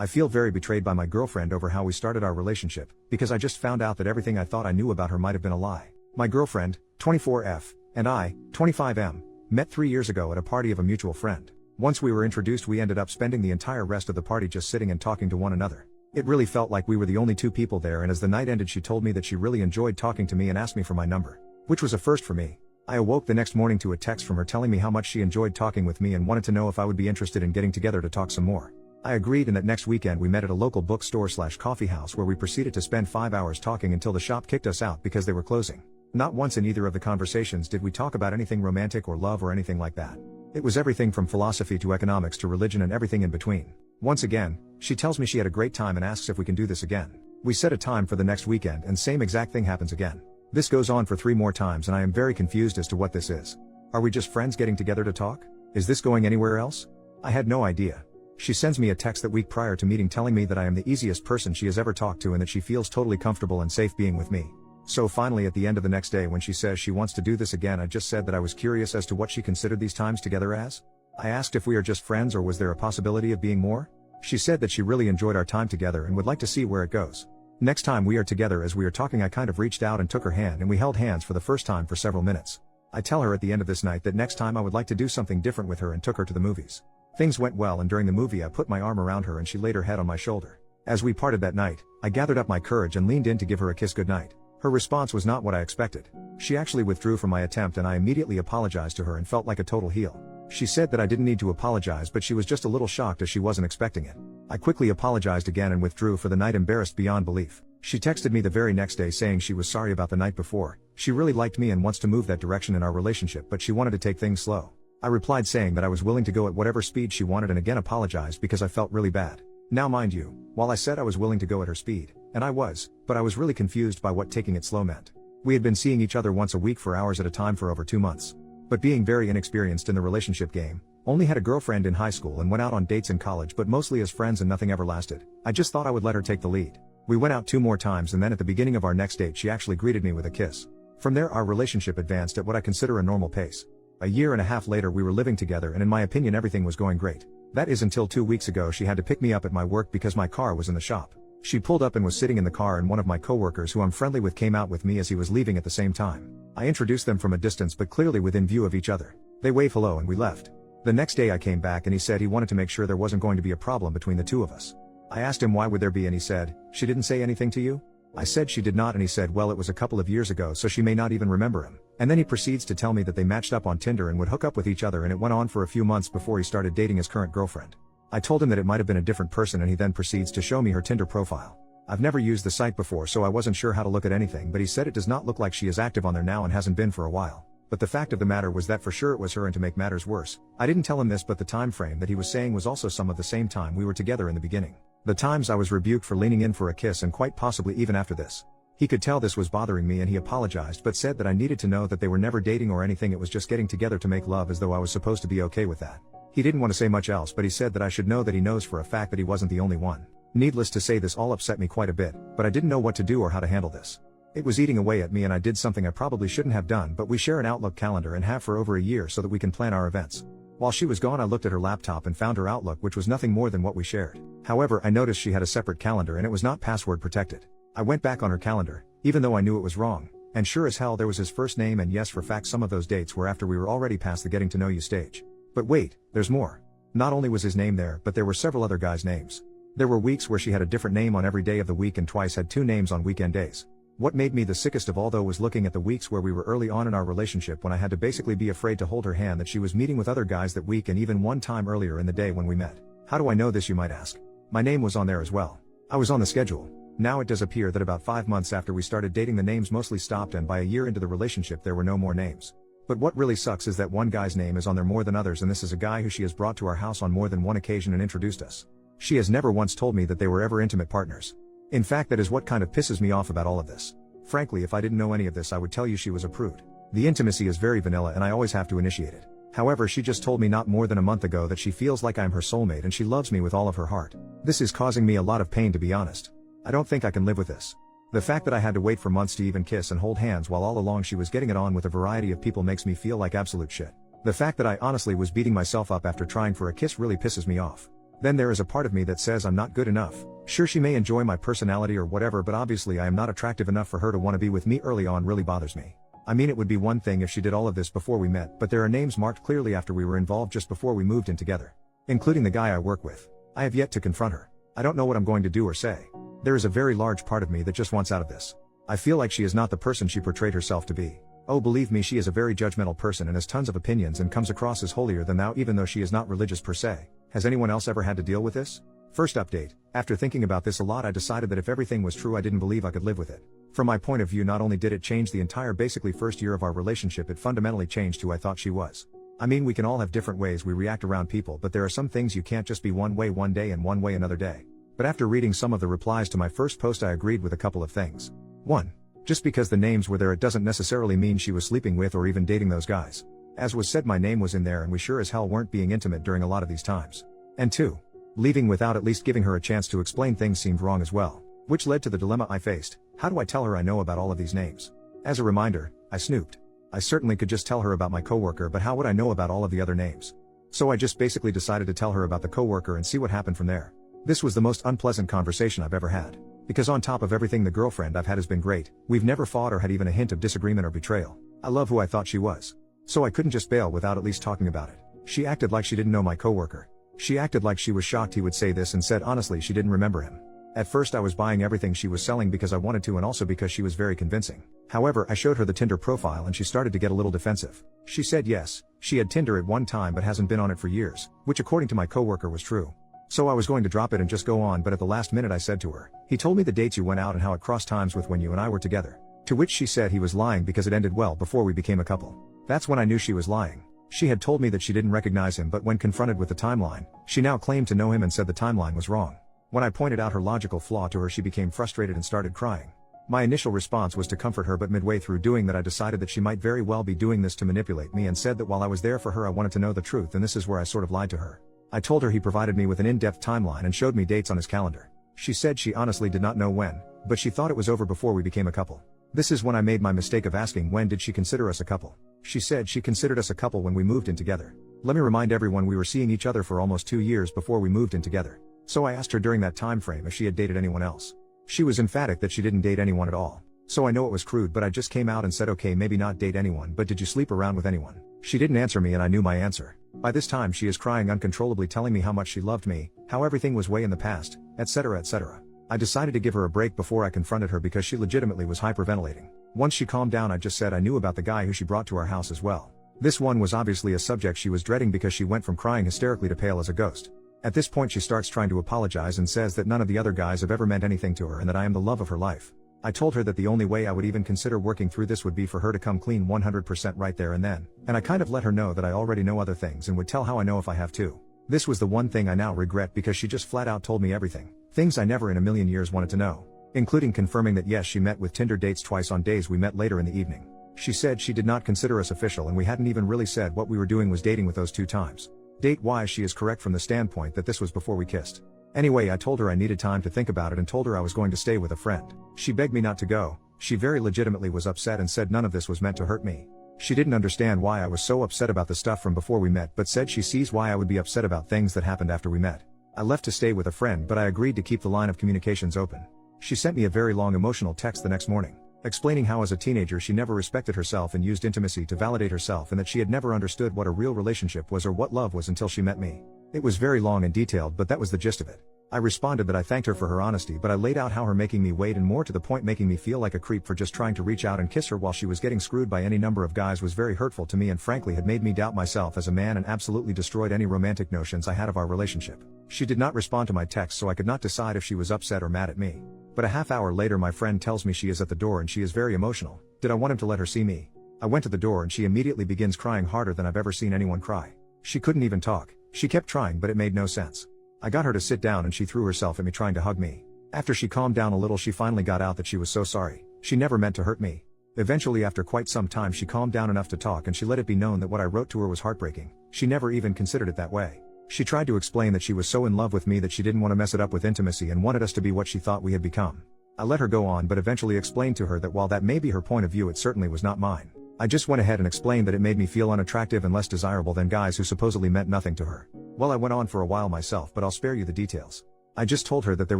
I feel very betrayed by my girlfriend over how we started our relationship, because I just found out that everything I thought I knew about her might have been a lie. My girlfriend, 24F, and I, 25M, met 3 years ago at a party of a mutual friend. Once we were introduced, we ended up spending the entire rest of the party just sitting and talking to one another. It really felt like we were the only two people there, and as the night ended she told me that she really enjoyed talking to me and asked me for my number, which was a first for me. I awoke the next morning to a text from her telling me how much she enjoyed talking with me and wanted to know if I would be interested in getting together to talk some more. I agreed, and that next weekend we met at a local bookstore/coffee house where we proceeded to spend 5 hours talking until the shop kicked us out because they were closing. Not once in either of the conversations did we talk about anything romantic or love or anything like that. It was everything from philosophy to economics to religion and everything in between. Once again, she tells me she had a great time and asks if we can do this again. We set a time for the next weekend and same exact thing happens again. This goes on for 3 more times and I am very confused as to what this is. Are we just friends getting together to talk? Is this going anywhere else? I had no idea. She sends me a text that week prior to meeting telling me that I am the easiest person she has ever talked to and that she feels totally comfortable and safe being with me. So finally at the end of the next day when she says she wants to do this again, I just said that I was curious as to what she considered these times together as. I asked if we are just friends or was there a possibility of being more? She said that she really enjoyed our time together and would like to see where it goes. Next time we are together, as we are talking, I kind of reached out and took her hand and we held hands for the first time for several minutes. I tell her at the end of this night that next time I would like to do something different with her and took her to the movies. Things went well and during the movie I put my arm around her and she laid her head on my shoulder. As we parted that night, I gathered up my courage and leaned in to give her a kiss goodnight. Her response was not what I expected. She actually withdrew from my attempt and I immediately apologized to her and felt like a total heel. She said that I didn't need to apologize, but she was just a little shocked as she wasn't expecting it. I quickly apologized again and withdrew for the night, embarrassed beyond belief. She texted me the very next day saying she was sorry about the night before. She really liked me and wants to move that direction in our relationship, but she wanted to take things slow. I replied saying that I was willing to go at whatever speed she wanted and again apologized because I felt really bad. Now mind you, while I said I was willing to go at her speed, and I was, but I was really confused by what taking it slow meant. We had been seeing each other once a week for hours at a time for over 2 months. But being very inexperienced in the relationship game, only had a girlfriend in high school and went out on dates in college but mostly as friends and nothing ever lasted. I just thought I would let her take the lead. We went out 2 more times and then at the beginning of our next date she actually greeted me with a kiss. From there our relationship advanced at what I consider a normal pace. A year and a half later we were living together and in my opinion everything was going great. That is until 2 weeks ago she had to pick me up at my work because my car was in the shop. She pulled up and was sitting in the car and one of my coworkers who I'm friendly with came out with me as he was leaving at the same time. I introduced them from a distance but clearly within view of each other. They waved hello and we left. The next day I came back and he said he wanted to make sure there wasn't going to be a problem between the two of us. I asked him why would there be and he said, "She didn't say anything to you?" I said she did not and he said well it was a couple of years ago so she may not even remember him. And then he proceeds to tell me that they matched up on Tinder and would hook up with each other and it went on for a few months before he started dating his current girlfriend. I told him that it might have been a different person and he then proceeds to show me her Tinder profile. I've never used the site before so I wasn't sure how to look at anything, but he said it does not look like she is active on there now and hasn't been for a while. But the fact of the matter was that for sure it was her, and to make matters worse, I didn't tell him this, but the time frame that he was saying was also some of the same time we were together in the beginning. The times I was rebuked for leaning in for a kiss and quite possibly even after this. He could tell this was bothering me and he apologized but said that I needed to know that they were never dating or anything, it was just getting together to make love, as though I was supposed to be okay with that. He didn't want to say much else, but he said that I should know that he knows for a fact that he wasn't the only one. Needless to say, this all upset me quite a bit, but I didn't know what to do or how to handle this. It was eating away at me and I did something I probably shouldn't have done, but we share an Outlook calendar and have for over a year so that we can plan our events. While she was gone I looked at her laptop and found her Outlook, which was nothing more than what we shared. However, I noticed she had a separate calendar and it was not password protected. I went back on her calendar, even though I knew it was wrong, and sure as hell there was his first name, and yes, for fact some of those dates were after we were already past the getting to know you stage. But wait, there's more. Not only was his name there, but there were several other guys' names. There were weeks where she had a different name on every day of the week and twice had 2 names on weekend days. What made me the sickest of all though was looking at the weeks where we were early on in our relationship when I had to basically be afraid to hold her hand, that she was meeting with other guys that week and even one time earlier in the day when we met. How do I know this, you might ask? My name was on there as well. I was on the schedule. Now it does appear that about 5 months after we started dating the names mostly stopped, and by a year into the relationship there were no more names. But what really sucks is that one guy's name is on there more than others, and this is a guy who she has brought to our house on more than one occasion and introduced us. She has never once told me that they were ever intimate partners. In fact, that is what kind of pisses me off about all of this. Frankly, if I didn't know any of this I would tell you she was a prude. The intimacy is very vanilla and I always have to initiate it. However, she just told me not more than a month ago that she feels like I'm her soulmate and she loves me with all of her heart. This is causing me a lot of pain, to be honest. I don't think I can live with this. The fact that I had to wait for months to even kiss and hold hands while all along she was getting it on with a variety of people makes me feel like absolute shit. The fact that I honestly was beating myself up after trying for a kiss really pisses me off. Then there is a part of me that says I'm not good enough. Sure, she may enjoy my personality or whatever, but obviously I am not attractive enough for her to want to be with me early on. Really bothers me. I mean, it would be one thing if she did all of this before we met, but there are names marked clearly after we were involved just before we moved in together. Including the guy I work with. I have yet to confront her. I don't know what I'm going to do or say. There is a very large part of me that just wants out of this. I feel like she is not the person she portrayed herself to be. Oh, believe me, she is a very judgmental person and has tons of opinions and comes across as holier than thou even though she is not religious per se. Has anyone else ever had to deal with this? First update. After thinking about this a lot, I decided that if everything was true, I didn't believe I could live with it. From my point of view, not only did it change the entire basically first year of our relationship, it fundamentally changed who I thought she was. I mean, we can all have different ways we react around people, but there are some things you can't just be one way one day and one way another day. But after reading some of the replies to my first post, I agreed with a couple of things. 1. Just because the names were there, it doesn't necessarily mean she was sleeping with or even dating those guys. As was said, my name was in there and we sure as hell weren't being intimate during a lot of these times. And 2. Leaving without at least giving her a chance to explain things seemed wrong as well. Which led to the dilemma I faced. How do I tell her I know about all of these names? As a reminder, I snooped. I certainly could just tell her about my coworker, but how would I know about all of the other names? So I just basically decided to tell her about the coworker and see what happened from there. This was the most unpleasant conversation I've ever had. Because on top of everything, the girlfriend I've had has been great. We've never fought or had even a hint of disagreement or betrayal. I love who I thought she was. So I couldn't just bail without at least talking about it. She acted like she didn't know my coworker. She acted like she was shocked he would say this and said honestly she didn't remember him. At first I was buying everything she was selling because I wanted to and also because she was very convincing. However, I showed her the Tinder profile and she started to get a little defensive. She said yes, she had Tinder at one time but hasn't been on it for years, which according to my coworker was true. So I was going to drop it and just go on, but at the last minute I said to her, he told me the dates you went out and how it crossed times with when you and I were together. To which she said he was lying because it ended well before we became a couple. That's when I knew she was lying. She had told me that she didn't recognize him, but when confronted with the timeline, she now claimed to know him and said the timeline was wrong. When I pointed out her logical flaw to her, she became frustrated and started crying. My initial response was to comfort her, but midway through doing that I decided that she might very well be doing this to manipulate me and said that while I was there for her I wanted to know the truth, and this is where I sort of lied to her. I told her he provided me with an in-depth timeline and showed me dates on his calendar. She said she honestly did not know when, but she thought it was over before we became a couple. This is when I made my mistake of asking when did she consider us a couple. She said she considered us a couple when we moved in together. Let me remind everyone we were seeing each other for almost 2 years before we moved in together. So I asked her during that time frame if she had dated anyone else. She was emphatic that she didn't date anyone at all. So I know it was crude, but I just came out and said okay, maybe not date anyone, but did you sleep around with anyone? She didn't answer me and I knew my answer. By this time she is crying uncontrollably, telling me how much she loved me, how everything was way in the past, etc., etc. I decided to give her a break before I confronted her because she legitimately was hyperventilating. Once she calmed down I just said I knew about the guy who she brought to our house as well. This one was obviously a subject she was dreading because she went from crying hysterically to pale as a ghost. At this point she starts trying to apologize and says that none of the other guys have ever meant anything to her and that I am the love of her life. I told her that the only way I would even consider working through this would be for her to come clean 100% right there and then, and I kind of let her know that I already know other things and would tell how I know if I have to. This was the one thing I now regret because she just flat out told me everything, things I never in a million years wanted to know, including confirming that yes, she met with Tinder dates twice on days we met later in the evening. She said she did not consider us official and we hadn't even really said what we were doing was dating with those 2 times. Date-wise she is correct from the standpoint that this was before we kissed. Anyway, I told her I needed time to think about it and told her I was going to stay with a friend. She begged me not to go. She very legitimately was upset and said none of this was meant to hurt me. She didn't understand why I was so upset about the stuff from before we met, but said she sees why I would be upset about things that happened after we met. I left to stay with a friend, but I agreed to keep the line of communications open. She sent me a very long emotional text the next morning, explaining how as a teenager she never respected herself and used intimacy to validate herself and that she had never understood what a real relationship was or what love was until she met me. It was very long and detailed, but that was the gist of it. I responded that I thanked her for her honesty, but I laid out how her making me wait and more to the point making me feel like a creep for just trying to reach out and kiss her while she was getting screwed by any number of guys was very hurtful to me and frankly had made me doubt myself as a man and absolutely destroyed any romantic notions I had of our relationship. She did not respond to my text, so I could not decide if she was upset or mad at me. But a half hour later my friend tells me she is at the door and she is very emotional. Did I want him to let her see me? I went to the door and she immediately begins crying harder than I've ever seen anyone cry. She couldn't even talk. She kept trying but it made no sense. I got her to sit down and she threw herself at me trying to hug me. After she calmed down a little she finally got out that she was so sorry. She never meant to hurt me. Eventually after quite some time she calmed down enough to talk and she let it be known that what I wrote to her was heartbreaking. She never even considered it that way. She tried to explain that she was so in love with me that she didn't want to mess it up with intimacy and wanted us to be what she thought we had become. I let her go on but eventually explained to her that while that may be her point of view it certainly was not mine. I just went ahead and explained that it made me feel unattractive and less desirable than guys who supposedly meant nothing to her. Well, I went on for a while myself, but I'll spare you the details. I just told her that there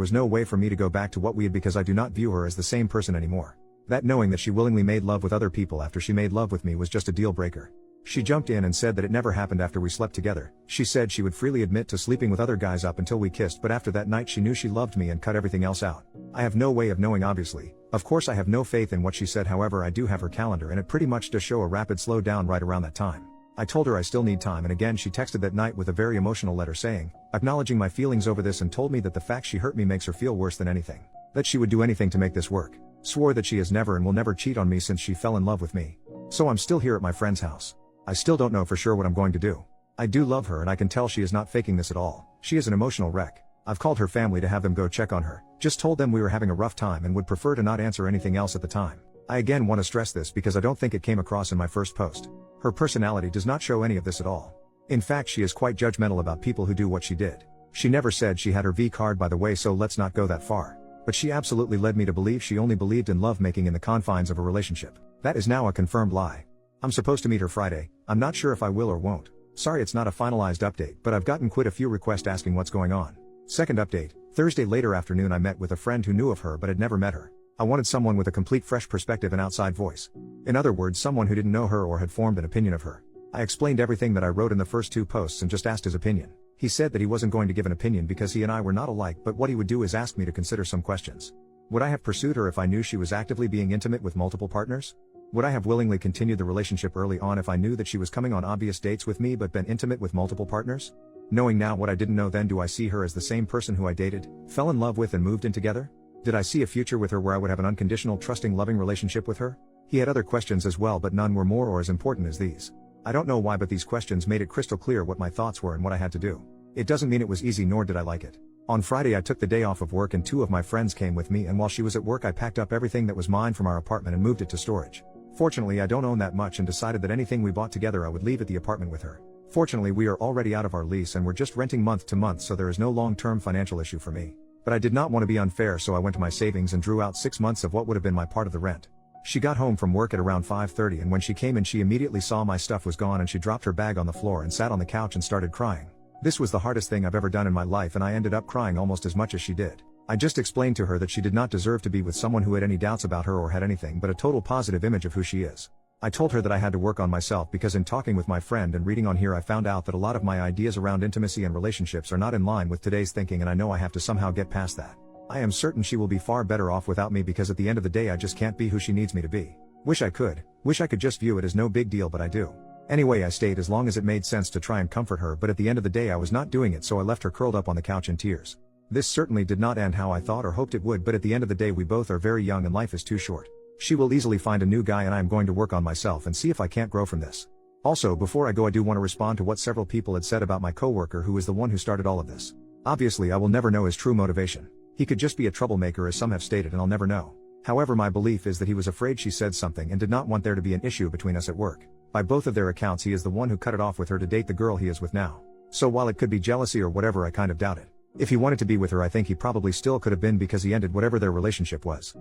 was no way for me to go back to what we had because I do not view her as the same person anymore. That knowing that she willingly made love with other people after she made love with me was just a deal breaker. She jumped in and said that it never happened after we slept together. She said she would freely admit to sleeping with other guys up until we kissed, but after that night she knew she loved me and cut everything else out. I have no way of knowing, obviously. Of course I have no faith in what she said, however I do have her calendar and it pretty much does show a rapid slowdown right around that time. I told her I still need time, and again she texted that night with a very emotional letter saying, acknowledging my feelings over this, and told me that the fact she hurt me makes her feel worse than anything. That she would do anything to make this work. Swore that she has never and will never cheat on me since she fell in love with me. So I'm still here at my friend's house. I still don't know for sure what I'm going to do. I do love her and I can tell she is not faking this at all. She is an emotional wreck. I've called her family to have them go check on her. Just told them we were having a rough time and would prefer to not answer anything else at the time. I again want to stress this because I don't think it came across in my first post. Her personality does not show any of this at all. In fact, she is quite judgmental about people who do what she did. She never said she had her V card, by the way, so let's not go that far. But she absolutely led me to believe she only believed in lovemaking in the confines of a relationship. That is now a confirmed lie. I'm supposed to meet her Friday. I'm not sure if I will or won't. Sorry it's not a finalized update, but I've gotten quite a few requests asking what's going on. Second update, Thursday later afternoon I met with a friend who knew of her but had never met her. I wanted someone with a complete fresh perspective and outside voice. In other words, someone who didn't know her or had formed an opinion of her. I explained everything that I wrote in the first 2 posts and just asked his opinion. He said that he wasn't going to give an opinion because he and I were not alike, but what he would do is ask me to consider some questions. Would I have pursued her if I knew she was actively being intimate with multiple partners? Would I have willingly continued the relationship early on if I knew that she was coming on obvious dates with me but been intimate with multiple partners? Knowing now what I didn't know then, do I see her as the same person who I dated, fell in love with and moved in together? Did I see a future with her where I would have an unconditional, trusting, loving relationship with her? He had other questions as well, but none were more or as important as these. I don't know why, but these questions made it crystal clear what my thoughts were and what I had to do. It doesn't mean it was easy, nor did I like it. On Friday I took the day off of work and 2 of my friends came with me, and while she was at work I packed up everything that was mine from our apartment and moved it to storage. Fortunately I don't own that much and decided that anything we bought together I would leave at the apartment with her. Fortunately we are already out of our lease and we're just renting month to month, so there is no long-term financial issue for me. But I did not want to be unfair, so I went to my savings and drew out 6 months of what would have been my part of the rent. She got home from work at around 5:30, and when she came in she immediately saw my stuff was gone and she dropped her bag on the floor and sat on the couch and started crying. This was the hardest thing I've ever done in my life, and I ended up crying almost as much as she did. I just explained to her that she did not deserve to be with someone who had any doubts about her or had anything but a total positive image of who she is. I told her that I had to work on myself because in talking with my friend and reading on here I found out that a lot of my ideas around intimacy and relationships are not in line with today's thinking, and I know I have to somehow get past that. I am certain she will be far better off without me because at the end of the day I just can't be who she needs me to be. Wish I could just view it as no big deal, but I do. Anyway, I stayed as long as it made sense to try and comfort her, but at the end of the day I was not doing it, so I left her curled up on the couch in tears. This certainly did not end how I thought or hoped it would, but at the end of the day we both are very young and life is too short. She will easily find a new guy and I am going to work on myself and see if I can't grow from this. Also, before I go, I do want to respond to what several people had said about my coworker who is the one who started all of this. Obviously I will never know his true motivation. He could just be a troublemaker as some have stated, and I'll never know. However, my belief is that he was afraid she said something and did not want there to be an issue between us at work. By both of their accounts he is the one who cut it off with her to date the girl he is with now. So while it could be jealousy or whatever, I kind of doubt it. If he wanted to be with her I think he probably still could have been, because he ended whatever their relationship was.